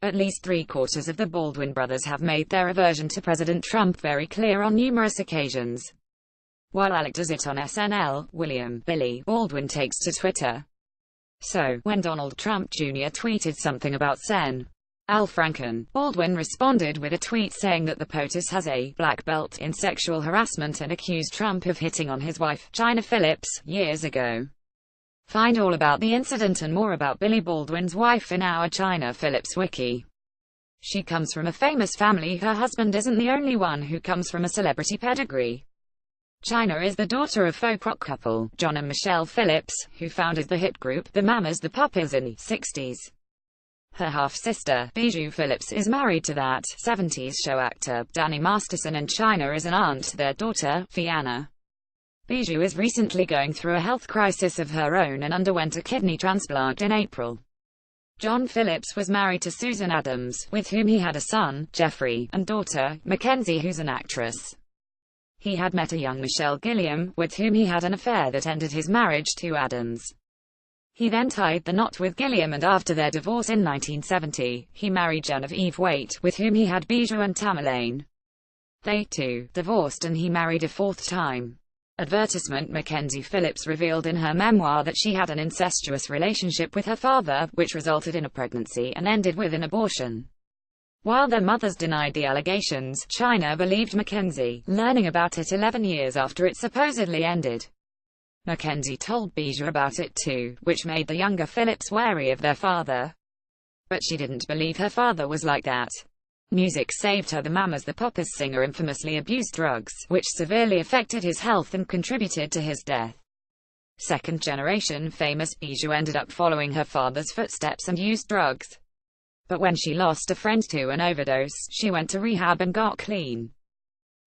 At least three-quarters of the Baldwin brothers have made their aversion to President Trump very clear on numerous occasions. While Alec does it on SNL, Billy Baldwin takes to Twitter. So, when Donald Trump Jr. tweeted something about Sen. Al Franken, Baldwin responded with a tweet saying that the POTUS has a black belt in sexual harassment and accused Trump of hitting on his wife, Chynna Phillips, years ago. Find all about the incident and more about Billy Baldwin's wife in our Chynna Phillips wiki. She comes from a famous family. Her husband isn't the only one who comes from a celebrity pedigree. Chynna is the daughter of folk rock couple, John and Michelle Phillips, who founded the hit group, the Mamas the Papas in the 60s. Her half-sister, Bijou Phillips, is married to that 70s show actor, Danny Masterson, and Chynna is an aunt to their daughter, Fianna. Bijou is recently going through a health crisis of her own and underwent a kidney transplant in April. John Phillips was married to Susan Adams, with whom he had a son, Jeffrey, and daughter, Mackenzie, who's an actress. He had met a young Michelle Gilliam, with whom he had an affair that ended his marriage to Adams. He then tied the knot with Gilliam, and after their divorce in 1970, he married Genevieve Waite, with whom he had Bijou and Tamerlane. They, too, divorced, and he married a fourth time. Advertisement. Mackenzie Phillips revealed in her memoir that she had an incestuous relationship with her father, which resulted in a pregnancy and ended with an abortion. While their mothers denied the allegations, Chynna believed Mackenzie, learning about it 11 years after it supposedly ended. Mackenzie told Bijou about it too, which made the younger Phillips wary of their father. But she didn't believe her father was like that. Music saved her. The Mamas the Papas singer infamously abused drugs, which severely affected his health and contributed to his death. Second-generation famous Bijou ended up following her father's footsteps and used drugs. But when she lost a friend to an overdose, she went to rehab and got clean.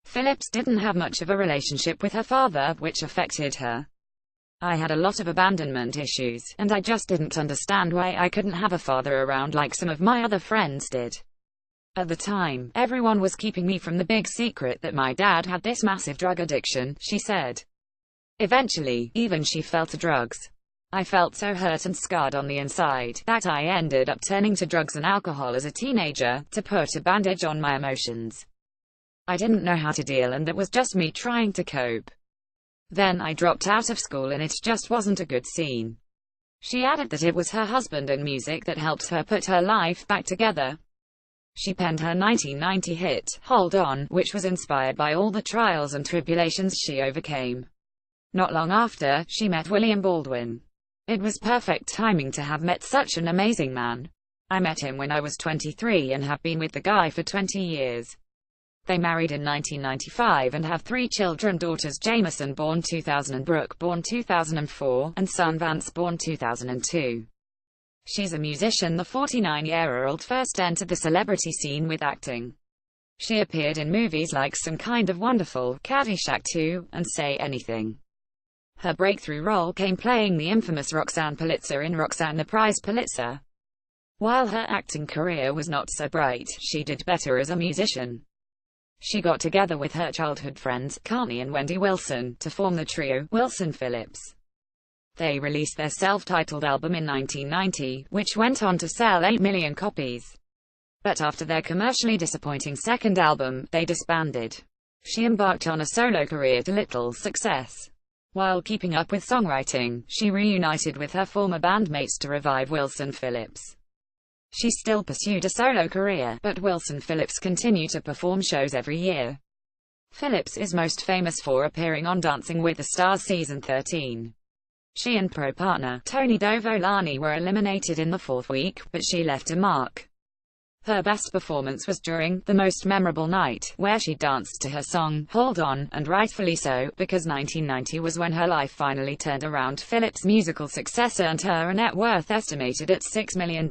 Phillips didn't have much of a relationship with her father, which affected her. I had a lot of abandonment issues, and I just didn't understand why I couldn't have a father around like some of my other friends did. At the time, everyone was keeping me from the big secret that my dad had this massive drug addiction, she said. Eventually, even she fell to drugs. I felt so hurt and scarred on the inside, that I ended up turning to drugs and alcohol as a teenager, to put a bandage on my emotions. I didn't know how to deal, and that was just me trying to cope. Then I dropped out of school and it just wasn't a good scene. She added that it was her husband and music that helped her put her life back together. She penned her 1990 hit, Hold On, which was inspired by all the trials and tribulations she overcame. Not long after, she met William Baldwin. It was perfect timing to have met such an amazing man. I met him when I was 23 and have been with the guy for 20 years. They married in 1995 and have 3 children: daughters Jameson born 2000 and Brooke born 2004, and son Vance born 2002. She's a musician. The 49-year-old first entered the celebrity scene with acting. She appeared in movies like Some Kind of Wonderful, Caddyshack 2, and Say Anything. Her breakthrough role came playing the infamous Roxanne Pulitzer in Roxanne the Prize Pulitzer. While her acting career was not so bright, she did better as a musician. She got together with her childhood friends, Carney and Wendy Wilson, to form the trio, Wilson Phillips. They released their self-titled album in 1990, which went on to sell 8 million copies. But after their commercially disappointing second album, they disbanded. She embarked on a solo career to little success. While keeping up with songwriting, she reunited with her former bandmates to revive Wilson Phillips. She still pursued a solo career, but Wilson Phillips continued to perform shows every year. Phillips is most famous for appearing on Dancing with the Stars Season 13. She and pro partner, Tony Dovolani, were eliminated in the 4th week, but she left a mark. Her best performance was during The Most Memorable Night, where she danced to her song, Hold On, and rightfully so, because 1990 was when her life finally turned around. Phillips' musical success earned her a net worth estimated at $6 million.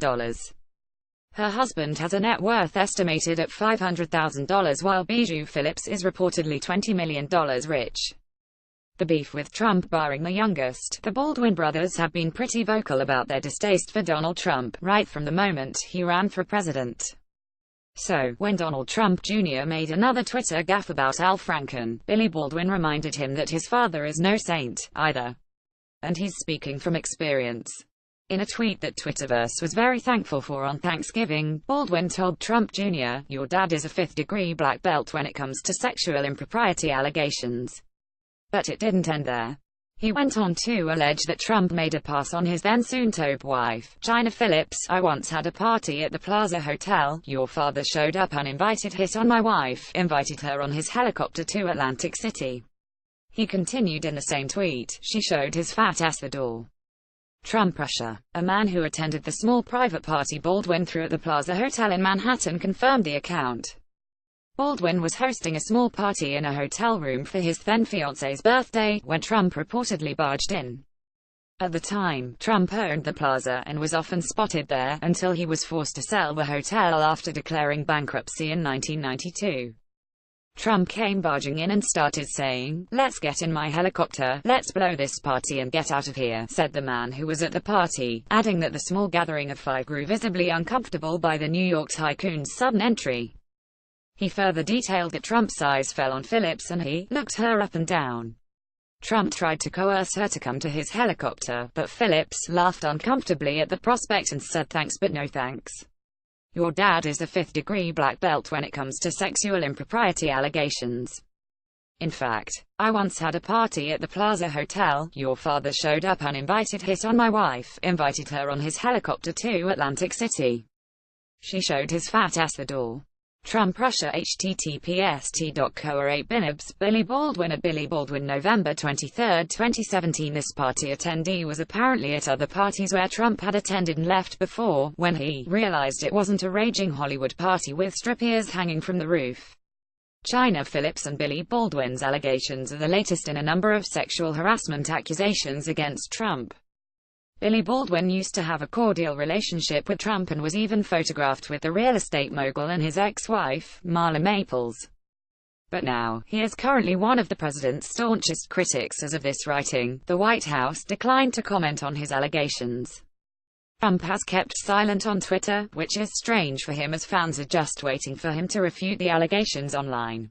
Her husband has a net worth estimated at $500,000, while Bijou Phillips is reportedly $20 million rich. The beef with Trump. Barring the youngest, the Baldwin brothers have been pretty vocal about their distaste for Donald Trump, right from the moment he ran for president. So, when Donald Trump Jr. made another Twitter gaffe about Al Franken, Billy Baldwin reminded him that his father is no saint, either. And he's speaking from experience. In a tweet that Twitterverse was very thankful for on Thanksgiving, Baldwin told Trump Jr., "Your dad is a fifth-degree black belt when it comes to sexual impropriety allegations." But it didn't end there. He went on to allege that Trump made a pass on his then-soon-to-be wife, Chynna Phillips. "I once had a party at the Plaza Hotel. Your father showed up uninvited, hit on my wife, invited her on his helicopter to Atlantic City." He continued in the same tweet, "She showed his fat ass the door." Trump Russia. A man who attended the small private party Baldwin threw at the Plaza Hotel in Manhattan confirmed the account. Baldwin was hosting a small party in a hotel room for his then-fiancée's birthday, when Trump reportedly barged in. At the time, Trump owned the plaza and was often spotted there, until he was forced to sell the hotel after declaring bankruptcy in 1992. Trump came barging in and started saying, "Let's get in my helicopter, let's blow this party and get out of here," said the man who was at the party, adding that the small gathering of 5 grew visibly uncomfortable by the New York tycoon's sudden entry. He further detailed that Trump's eyes fell on Phillips and he looked her up and down. Trump tried to coerce her to come to his helicopter, but Phillips laughed uncomfortably at the prospect and said, "Thanks but no thanks. Your dad is a fifth-degree black belt when it comes to sexual impropriety allegations. In fact, I once had a party at the Plaza Hotel. Your father showed up uninvited, hit on my wife, invited her on his helicopter to Atlantic City. She showed his fat ass the door." Trump Russia https://t.co/8binibs Billy Baldwin at Billy Baldwin November 23, 2017. This party attendee was apparently at other parties where Trump had attended and left before, when he realized it wasn't a raging Hollywood party with strip ears hanging from the roof. Chynna Phillips and Billy Baldwin's allegations are the latest in a number of sexual harassment accusations against Trump. Billy Baldwin used to have a cordial relationship with Trump and was even photographed with the real estate mogul and his ex-wife, Marla Maples. But now, he is currently one of the president's staunchest critics. As of this writing, the White House declined to comment on his allegations. Trump has kept silent on Twitter, which is strange for him as fans are just waiting for him to refute the allegations online.